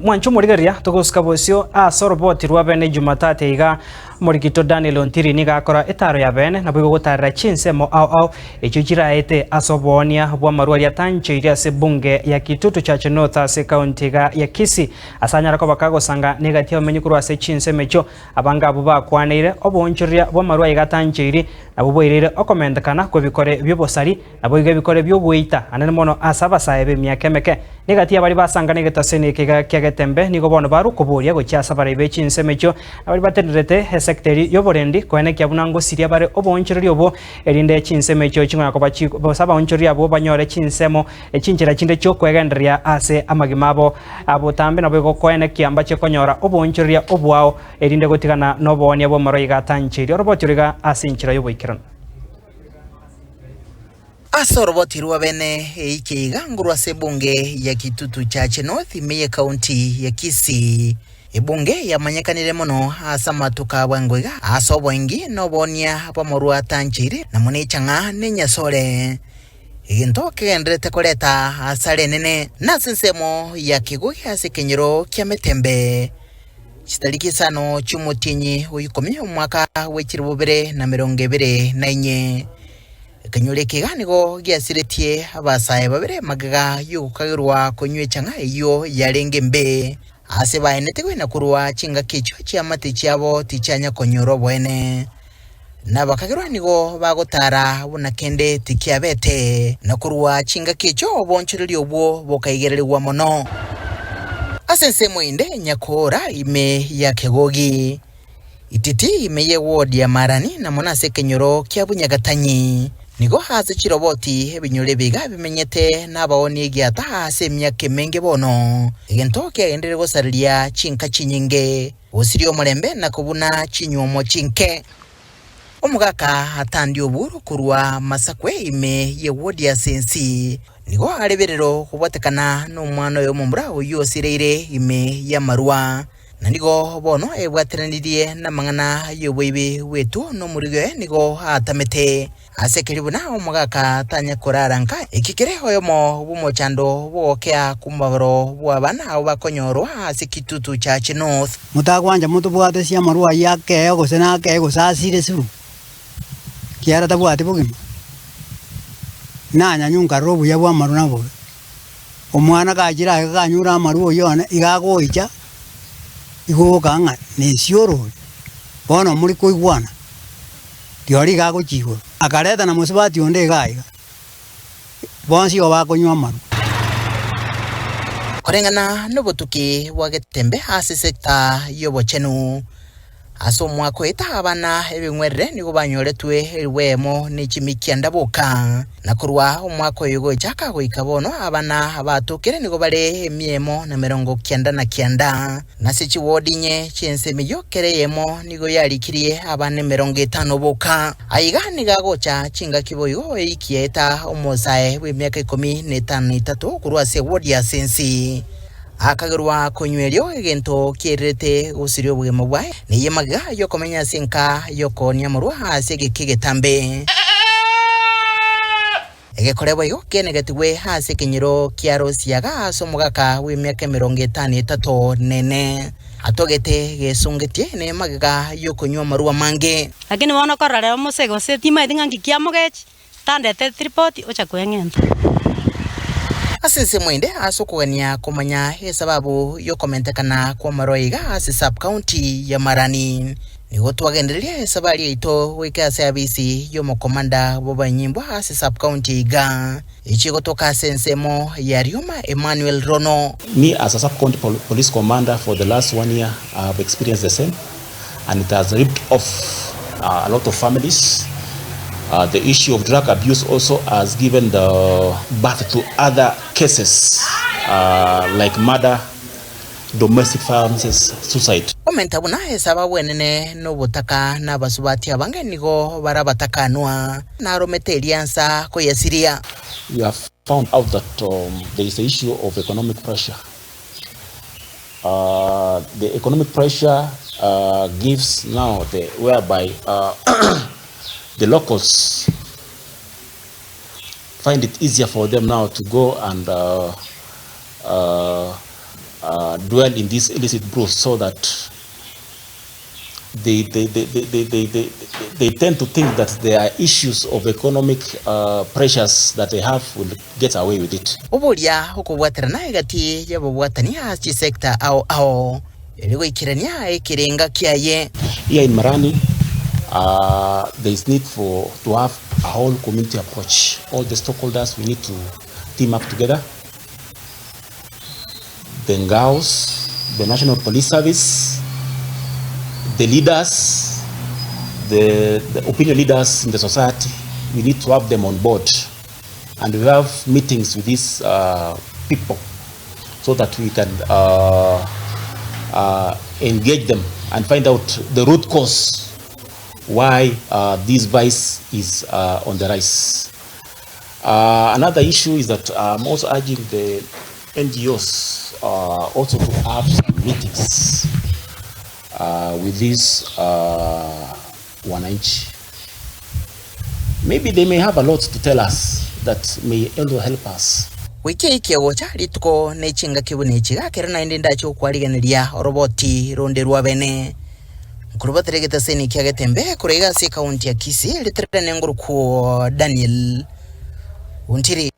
Mwancho murigeria tuguska bosio soroboti rwa bene Jumatate iga murigito Daniel Ontiri ni gakora etaro ya bene na bwigo gutarira chinsemo au echo kiraete asobonia bwa marwari atanche iria se bunge ya Kitutu Church North ase county ya Kisii asanyara ko bakagosanga negati amenyukuru ase chinsemo echo abanga abo bakwaneire obonchiria bwa marwari gatanche iri nabo boirire okomendekana ko bikore byobosari nabo iga bikore byobwita anene mono asaba saebe myakemeke negati abari basangane getasene kega tembe nigo bono baru kuburia gochasa bare bechi nsemecho abari batenderete secretary yoborendi kwene kyabunango siria bare obonchiriri obo erinde chinsemecho chingona ko bachi bosaba onchiri abo banyore chinsemo echinchira chinde cyo kwegenderia ase amagimabo abo tambe nabo kwene kyamba cyo konyora obonchiri obwao erinde gotigana noboni abo maro igatanchiri robotiriga asinchira yoboikirana asoroboti rwa bene ikiga ngurwa se bunge ya Kitutu Church North imeye county ya Kisii ebunge yamanyekanire mono asamatuka bwangwega asobwengi nobonia bamorwa tanchiri na munichanga nenyasore iginto kendrete koleta asale nene nasensemo ya kigugi asekenyero kyametembe chitariki sano chumutinyi uyukomye umwaka w'ekirububire na 2024 kanyure kiganigo giasiretie abasaye babere magaga yukagirwa konywechanga iyo yarenge mbe ase baenete kwena kurwa chinga kicho cyamate cyabo tichanya konyoro bwene nabakagirwa nigo bagotara bunakende tikyabete nakurwa chinga kicho bonchiriri obwo bokaigererwa mono asense muinde nyakora ime ya kegogi ititi imeye ward ya Marani na monase kenyoro kyabunyagatanye nigo haze chiroboti ebinyole biga bimenyete nabaoni gyata ase myake menge bono egento kyendere gosarilia chinka chinyinge osirio mulembe na kubuna chinywomo chinke omugaka atandi oburu kurwa masakwe ime ye ward ya sensi nigo areberero kubotekana n'umwana yo mumbura uyu osireire ime ya marwa nanigo bono ebwateranirie na mangana yoboibe wetu no murigo nigo atamete asekiribuna omugaka tanya koraranka ikikere hoyomo bumochando bwokea kumbabaro bwabana abo bakonyorwa ase Kitutu Church North mutagwanja mutu bwate cia marwa yake gosena ke gosasire su kiara tabwate bugima nanya nyunga robu ya bwa maruna bo omwana kajira kanyura marwa yone igagoicha igokanga nesioro bono muri kuigwana tiori gago chigo akareta na musibati onde gaiga bonsi obakonywa maru korengana nobotuki wagetembe ase sekta yobochenu aso mwako eta abana ebingwerere nigo banyoretwe elwemo nechimikianda boka nakurwa omwako yugo chaka goika bono abana abatokere nigo bare emiemo na 99 nasichi wodinye chensemeyo kereyemo nigo yalikirie abane 50 boka aiga nigagocha chinga kiboyo eikieta omosae w'emyaka 13 kurwa se wodi ya sensi akagirwa konywerio egento kierete usirio bwemo bwae niyemaga yokomenya sinka yokonia murwa ase gikigetambe egekorebo yo kenegetiwe hase kenyiro kiarosiaga asomugaka w'emyaka 53 nene atogete gesungetie ne magaga yokonywa marwa mange lakini wana korare musego setima idingangi kiamogech tandete tripoti ocha kwengenta asense mwende asokogania komanya sababu yo komentekana kwa maroiga ase sub county ya Marani nigo twagendereria sabari ito weka service yo mokomanda bobanyimbo ase sub county ga ichigo toka sensemo ya Riuma Emmanuel Rono. Me as a sub county police commander for the last 1 year I have experienced the same and it has ripped off a lot of families. The issue of drug abuse also has given the birth to other cases like murder, domestic violence, suicide. Omentabuna sababu enene no botaka na basubati abange nigo barabatakanwa na rometeliansa ko yasiria. We have found out that there is the issue of economic pressure. The economic pressure gives now whereby the locals find it easier for them now to go and dwell in these illicit brews so that they tend to think that there are issues of economic pressures that they have will get away with it. Uburia ukubwatirana igati yabubwatania chi sector ao iligo ikirania ikirenga kiaye. Here in Marani, there is need to have a whole community approach. All the stakeholders, we need to team up together. The Ngaos, the National Police Service, the leaders, the opinion leaders in the society, we need to have them on board. And we have meetings with these people so that we can engage them and find out the root cause why this vice is on the rise. Another issue is that I'm also urging the NGOs also to have some meetings with these wananchi. Maybe they may have a lot to tell us that may also help us. Wiki ikiago chari tuko nechinga kibunechiga kerana indenda cho kwariganiria roboti ronde rwabene kurubateregeta seni kiagetembe kurega se kaunti ya Kisii litrene nguru ku Daniel Ontiri.